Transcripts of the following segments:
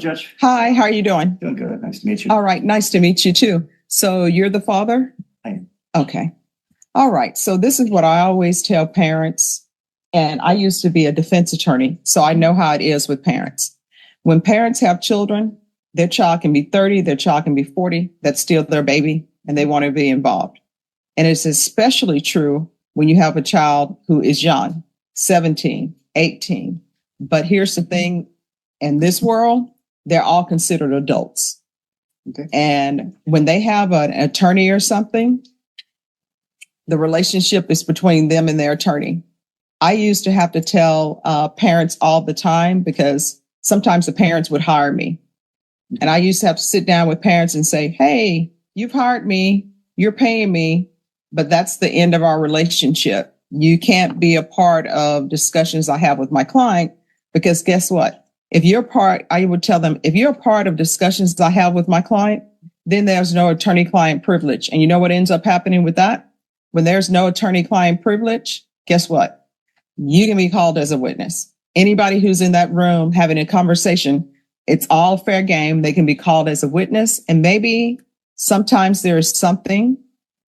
Hello, Judge. Hi, how are you doing? Doing good. Nice to meet you. All right, nice to meet you too. So you're the father? I am. Okay. All right. So this is what I always tell parents. And I used to be a defense attorney, so I know how it is with parents. When parents have children, their child can be 30, their child can be 40. That's still their baby, and they want to be involved. And it's especially true when you have a child who is young, 17, 18. But here's the thing, in this world, they're all considered adults. Okay. And when they have an attorney or something, the relationship is between them and their attorney. I used to have to tell parents all the time because sometimes the parents would hire me. And I used to have to sit down with parents and say, hey, you've hired me, you're paying me, but that's the end of our relationship. You can't be a part of discussions I have with my client because guess what? I would tell them, if you're a part of discussions I have with my client, then there's no attorney-client privilege. And you know what ends up happening with that? When there's no attorney-client privilege, guess what? You can be called as a witness. Anybody who's in that room having a conversation, it's all fair game. They can be called as a witness. And maybe sometimes there is something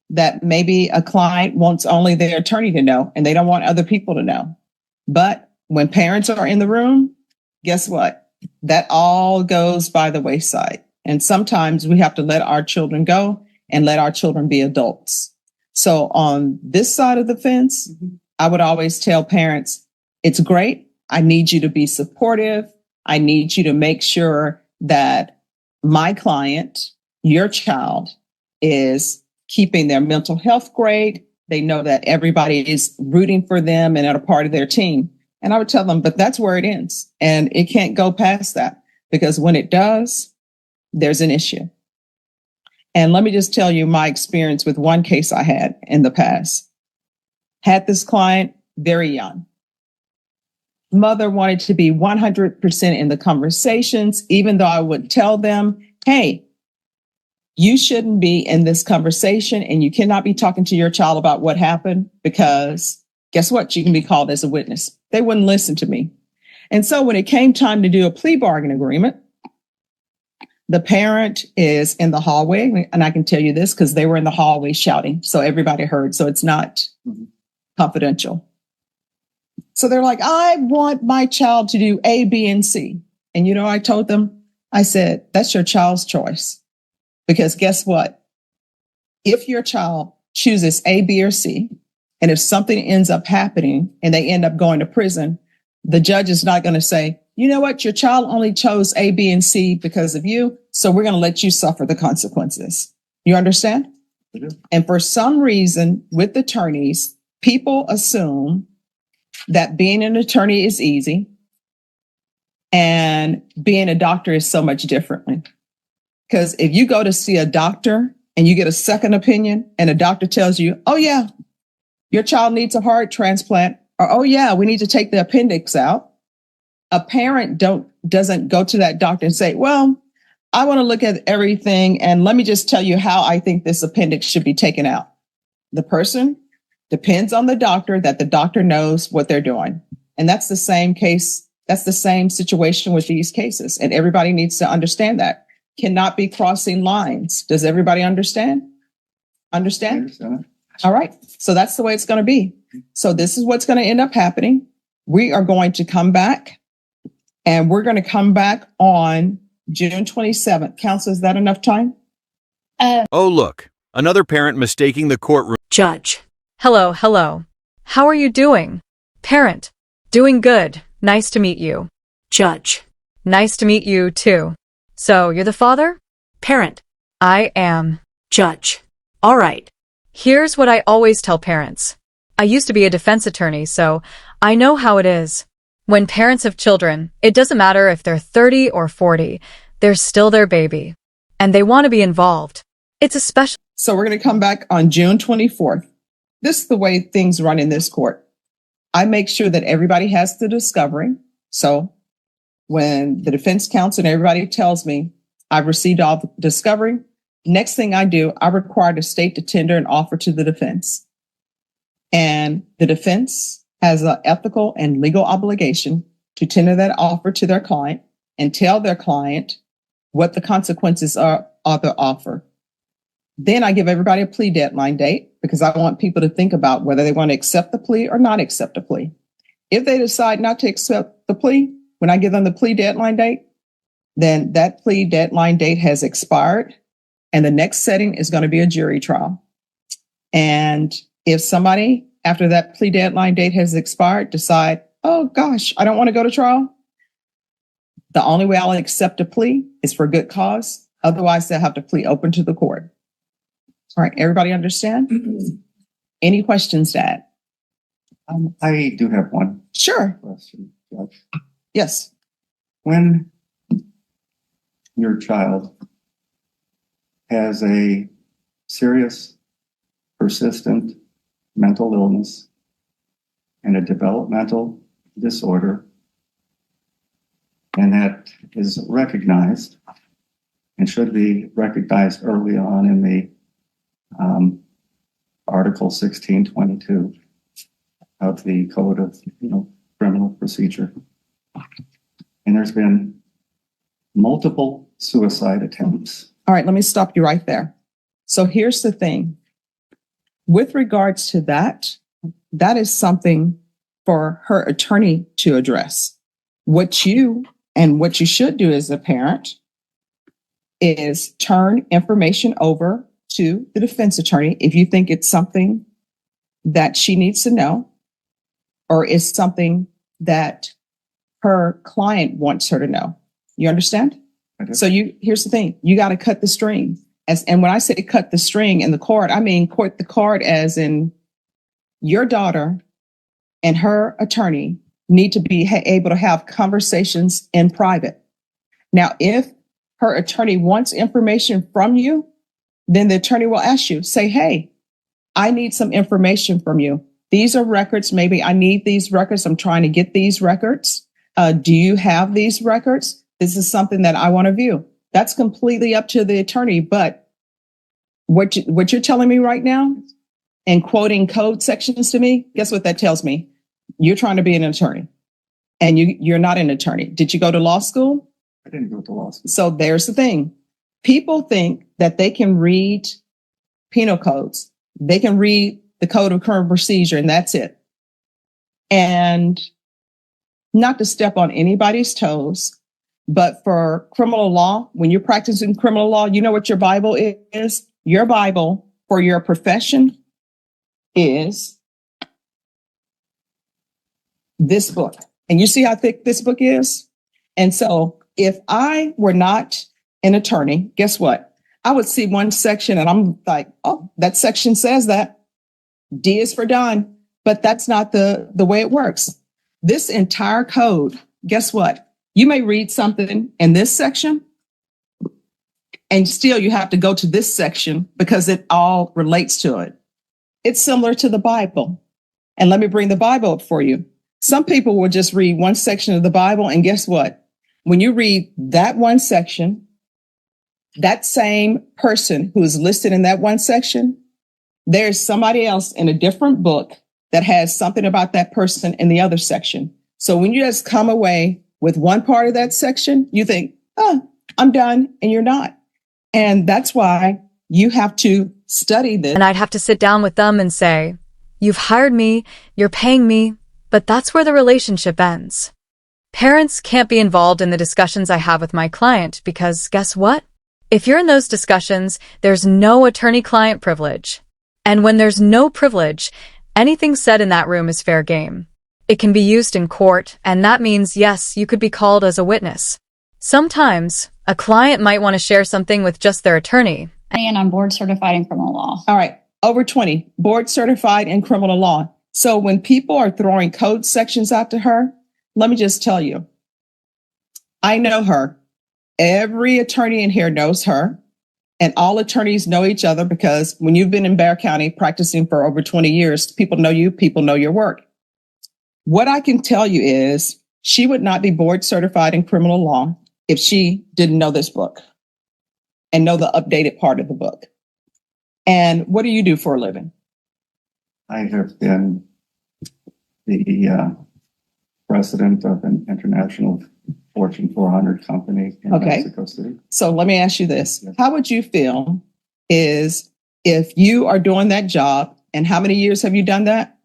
that maybe a client wants only their attorney to know, and they don't want other people to know. But when parents are in the room, guess what? That all goes by the wayside. And sometimes we have to let our children go and let our children be adults. So on this side of the fence, I would always tell parents, it's great. I need you to be supportive. I need you to make sure that my client, your child, is keeping their mental health great. They know that everybody is rooting for them and are a part of their team. And I would tell them, but that's where it ends. And it can't go past that because when it does, there's an issue. And let me just tell you my experience with one case I had in the past. Had this client very young. Mother wanted to be 100% in the conversations, even though I would tell them, hey, you shouldn't be in this conversation and you cannot be talking to your child about what happened because guess what? You can be called as a witness. They wouldn't listen to me. And so when it came time to do a plea bargain agreement, the parent is in the hallway. And I can tell you this because they were in the hallway shouting. So everybody heard. So it's not confidential. So they're like, I want my child to do A, B, and C. And you know, I told them, I said, that's your child's choice. Because guess what? If your child chooses A, B, or C, and if something ends up happening and they end up going to prison, the judge is not going to say, you know what? Your child only chose A, B, and C because of you. So we're going to let you suffer the consequences. You understand? And for some reason with attorneys, people assume that being an attorney is easy and being a doctor is so much differently. Because if you go to see a doctor and you get a second opinion and a doctor tells you, oh yeah, your child needs a heart transplant, or oh yeah, we need to take the appendix out. A parent doesn't go to that doctor and say, well, I want to look at everything and let me just tell you how I think this appendix should be taken out. The person depends on the doctor, that the doctor knows what they're doing. And that's the same case. That's the same situation with these cases. And everybody needs to understand that. Cannot be crossing lines. Does everybody understand? Understand? All right. So that's the way it's going to be. So this is what's going to end up happening. We are going to come back and we're going to come back on June 27th. Counsel, is that enough time? Oh, look, another parent mistaking the courtroom. Judge. Hello. How are you doing? Parent. Doing good. Nice to meet you. Judge. Nice to meet you too. So, you're the father? Parent. I am. Judge. All right. Here's what I always tell parents. I used to be a defense attorney, so I know how it is. When parents have children, it doesn't matter if they're 30 or 40, they're still their baby. And they want to be involved. It's a special. So we're going to come back on June 24th. This is the way things run in this court. I make sure that everybody has the discovery. So when the defense counsel and everybody tells me I've received all the discovery, next thing I do, I require the state to tender an offer to the defense. And the defense has an ethical and legal obligation to tender that offer to their client. and tell their client what the consequences are of the offer. Then I give everybody a plea deadline date because I want people to think about whether they want to accept the plea or not accept the plea. If they decide not to accept the plea, when I give them the plea deadline date, then that plea deadline date has expired and the next setting is going to be a jury trial. And if somebody after that plea deadline date has expired decide, oh gosh, I don't want to go to trial, the only way I'll accept a plea is for good cause. Otherwise, they'll have to plea open to the court. All right, everybody understand? Any questions, Dad? I do have one Sure. question, Judge. Yes. When your child has a serious, persistent mental illness and a developmental disorder, and that is recognized and should be recognized early on in the Article 1622 of the Code of Criminal Procedure. And there's been multiple suicide attempts. All right, let me stop you right there. So here's the thing. With regards to that, that is something for her attorney to address. What you should do as a parent is turn information over to the defense attorney if you think it's something that she needs to know or is something that her client wants her to know. You understand? So here's the thing. You got to cut the string. And when I say cut the string in the court, I mean court the court as in your daughter and her attorney need to be able to have conversations in private. Now, if her attorney wants information from you, then the attorney will ask you, say, hey, I need some information from you. These are records. Maybe I need these records. I'm trying to get these records. Do you have these records? This is something that I want to view. That's completely up to the attorney. But what you're telling me right now and quoting code sections to me, guess what that tells me? You're trying to be an attorney and you're not an attorney. Did you go to law school? I didn't go to law school. So there's the thing. People think that they can read penal codes. They can read the Code of Criminal Procedure and that's it. And not to step on anybody's toes, but for criminal law, when you're practicing criminal law, you know what your Bible is? Your Bible for your profession is this book. And you see how thick this book is? And so if I were not an attorney, guess what? I would see one section and I'm like, oh, that section says that. D is for done. But that's not the way it works. This entire code, guess what? You may read something in this section and still you have to go to this section because it all relates to it. It's similar to the Bible. And let me bring the Bible up for you. Some people will just read one section of the Bible and guess what? When you read that one section, that same person who is listed in that one section, there's somebody else in a different book that has something about that person in the other section. So when you just come away with one part of that section, you think, oh, I'm done, and you're not. And that's why you have to study this. And I'd have to sit down with them and say, you've hired me, you're paying me, but that's where the relationship ends. Parents can't be involved in the discussions I have with my client because guess what? If you're in those discussions, there's no attorney-client privilege. And when there's no privilege, anything said in that room is fair game. It can be used in court, and that means, yes, you could be called as a witness. Sometimes, a client might want to share something with just their attorney. And I'm board certified in criminal law. All right, over 20, board certified in criminal law. So when people are throwing code sections out to her, let me just tell you, I know her. Every attorney in here knows her. And all attorneys know each other because when you've been in Bexar County practicing for over 20 years, people know you, people know your work. What I can tell you is she would not be board certified in criminal law if she didn't know this book and know the updated part of the book. And what do you do for a living? I have been the president of an international Fortune 400 company in Okay. Mexico City. So let me ask you this. Yes. How would you feel is if you are doing that job, and how many years have you done that?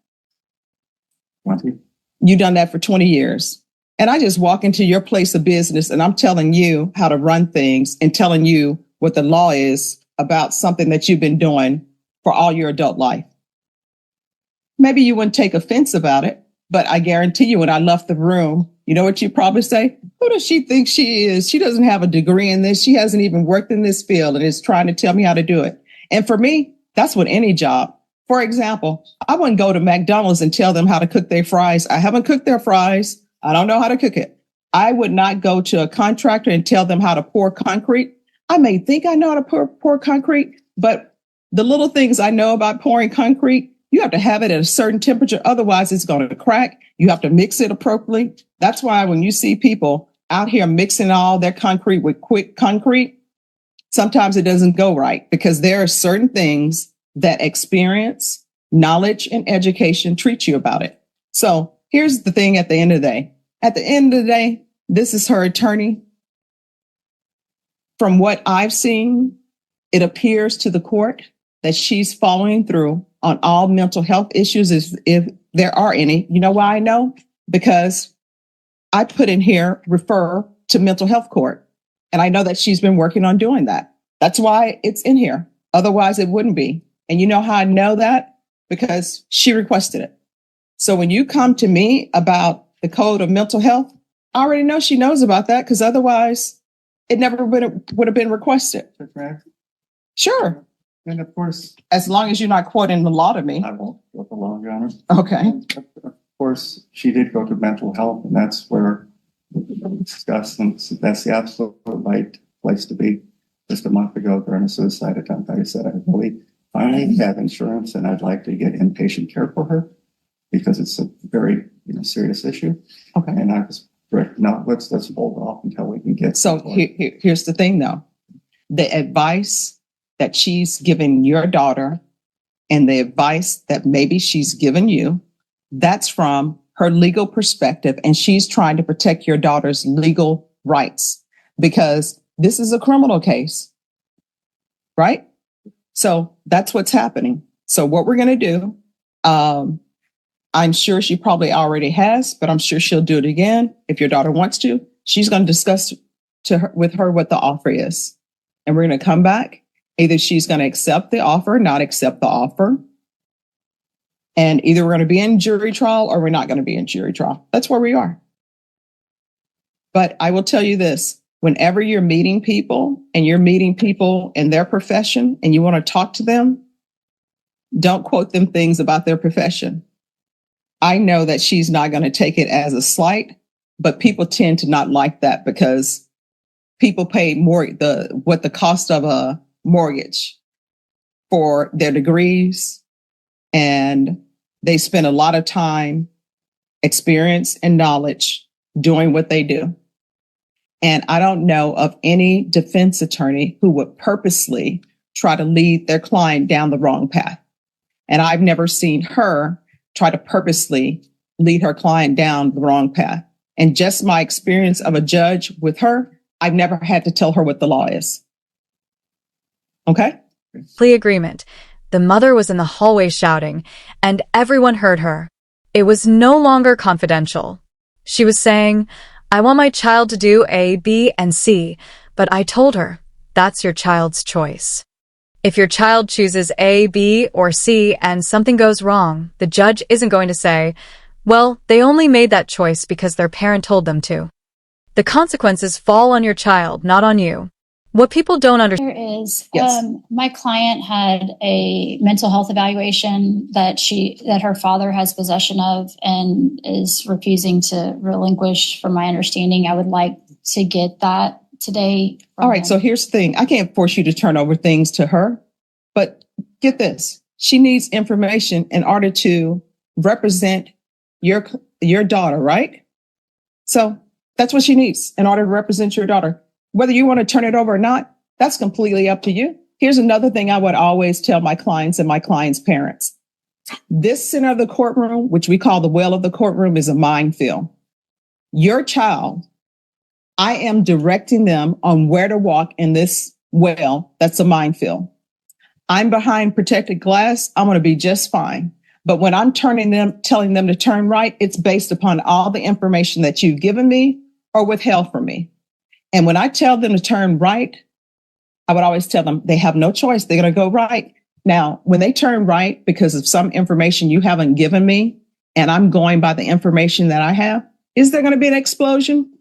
20. You've done that for 20 years. And I just walk into your place of business and I'm telling you how to run things and telling you what the law is about something that you've been doing for all your adult life. Maybe you wouldn't take offense about it, but I guarantee you when I left the room, you know what you probably say? Who does she think she is? She doesn't have a degree in this. She hasn't even worked in this field and is trying to tell me how to do it. And for me, that's with any job. For example, I wouldn't go to McDonald's and tell them how to cook their fries. I haven't cooked their fries. I don't know how to cook it. I would not go to a contractor and tell them how to pour concrete. I may think I know how to pour concrete, but the little things I know about pouring concrete, you have to have it at a certain temperature. Otherwise, it's going to crack. You have to mix it appropriately. That's why when you see people out here mixing all their concrete with quick concrete, sometimes it doesn't go right because there are certain things that experience, knowledge, and education treat you about it. So here's the thing at the end of the day. At the end of the day, this is her attorney. From what I've seen, it appears to the court that she's following through on all mental health issues if there are any. You know why I know? Because I put in here, refer to mental health court. And I know that she's been working on doing that. That's why it's in here. Otherwise, it wouldn't be. And you know how I know that? Because she requested it. So when you come to me about the code of mental health, I already know she knows about that because otherwise it never would have been requested. Sure. And of course, As long as you're not quoting the law to me. I won't go the long, Your Honor. Okay. Of course, she did go to mental health, and that's where we discussed, and that's the absolute right place to be. Just a month ago during a suicide attempt, I said I really finally have insurance, and I'd like to get inpatient care for her because it's a very serious issue. Okay. And I was correct. No, let's hold off until we can get. So here's the thing, though. The advice that she's given your daughter and the advice that maybe she's given you, that's from her legal perspective. And she's trying to protect your daughter's legal rights because this is a criminal case, right? So that's what's happening. So what we're going to do, I'm sure she probably already has, but I'm sure she'll do it again. If your daughter wants to, she's going to discuss with her what the offer is. And we're going to come back. Either she's going to accept the offer, not accept the offer. And either we're going to be in jury trial or we're not going to be in jury trial. That's where we are. But I will tell you this, whenever you're meeting people and you're meeting people in their profession and you want to talk to them, don't quote them things about their profession. I know that she's not going to take it as a slight, but people tend to not like that because people pay more what the cost of a mortgage for their degrees, and they spend a lot of time, experience, and knowledge doing what they do. And I don't know of any defense attorney who would purposely try to lead their client down the wrong path. And I've never seen her try to purposely lead her client down the wrong path. And just my experience of a judge with her, I've never had to tell her what the law is. Okay? Plea agreement. The mother was in the hallway shouting, and everyone heard her. It was no longer confidential. She was saying, I want my child to do A, B, and C, but I told her, that's your child's choice. If your child chooses A, B, or C and something goes wrong, the judge isn't going to say, well, they only made that choice because their parent told them to. The consequences fall on your child, not on you. What people don't understand. There is, Yes. My client had a mental health evaluation that her father has possession of and is refusing to relinquish. From my understanding, I would like to get that today. All right. So here's the thing. I can't force you to turn over things to her, but get this. She needs information in order to represent your daughter, right? So that's what she needs in order to represent your daughter. Whether you want to turn it over or not, that's completely up to you. Here's another thing I would always tell my clients and my clients' parents. This center of the courtroom, which we call the well of the courtroom, is a minefield. Your child I am directing them on where to walk in this well that's a minefield. I'm behind protected glass. I'm going to be just fine. But when I'm telling them to turn right, it's based upon all the information that you've given me or withheld from me. And when I tell them to turn right, I would always tell them they have no choice. They're going to go right. Now, when they turn right because of some information you haven't given me, and I'm going by the information that I have, is there going to be an explosion?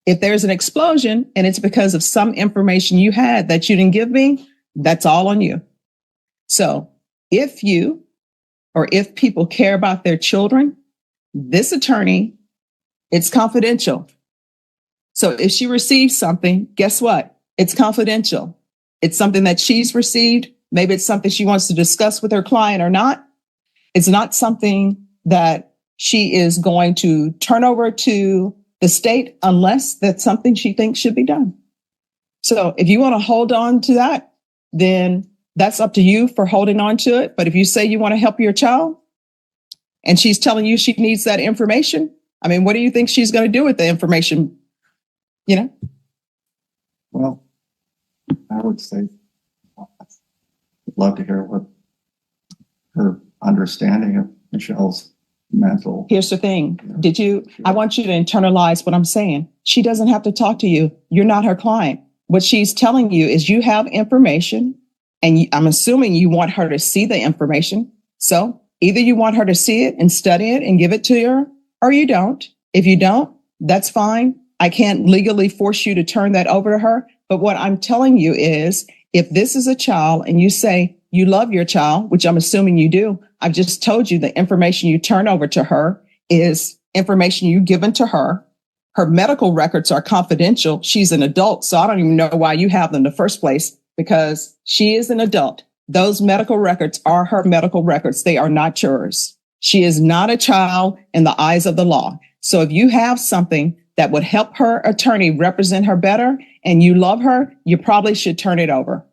If there's an explosion and it's because of some information you had that you didn't give me, that's all on you. So if people care about their children, this attorney, it's confidential. So if she receives something, guess what? It's confidential. It's something that she's received. Maybe it's something she wants to discuss with her client or not. It's not something that she is going to turn over to the state unless that's something she thinks should be done. So if you want to hold on to that, then that's up to you for holding on to it. But if you say you want to help your child and she's telling you she needs that information, I mean, what do you think she's going to do with the information? You know? Well, I would say I'd love to hear what her understanding of Michelle's mental. Here's the thing. Yeah. I want you to internalize what I'm saying. She doesn't have to talk to you. You're not her client. What she's telling you is you have information and I'm assuming you want her to see the information. So either you want her to see it and study it and give it to her or you don't. If you don't, that's fine. I can't legally force you to turn that over to her. But what I'm telling you is if this is a child and you say you love your child, which I'm assuming you do, I've just told you the information you turn over to her is information you've given to her. Her medical records are confidential. She's an adult, so I don't even know why you have them in the first place because she is an adult. Those medical records are her medical records. They are not yours. She is not a child in the eyes of the law. So if you have something that would help her attorney represent her better and you love her, you probably should turn it over.